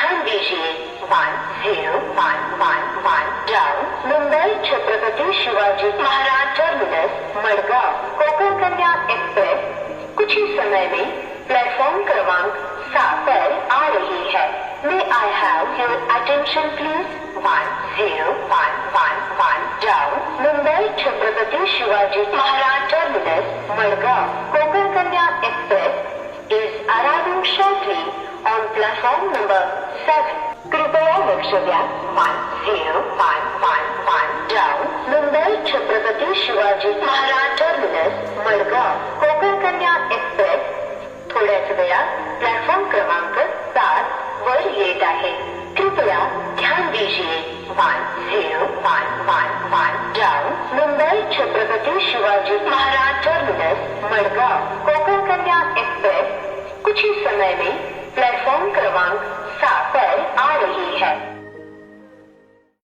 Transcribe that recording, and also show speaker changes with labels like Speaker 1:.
Speaker 1: ध्यान दीजिए 101111 down Mumbai Chhatrapati Shivaji Maharaj terminus Madgaon Konkan Kanya express कुछ ही समय में प्लेटफॉर्म क्रमांक 7 पर आ रही है। May I have your attention please? 101111 down Mumbai Chhatrapati Shivaji Maharaj terminus Madgaon Konkan Kanya express is arriving shortly on platform number 7. कृपया लक्ष द्या 101111 down Mumbai Chhatrapati Shivaji Maharaj terminus Madgaon Konkan Kanya express थोड्याच वेळात प्लॅटफॉर्म क्रमांक 7 वर येत आहे। कृपया ध्यान दीजिए 101111 down Mumbai Chhatrapati Shivaji Maharaj terminus Madgaon Konkan Kanya express कुछ ही समय में प्लेटफॉर्म क्रमांक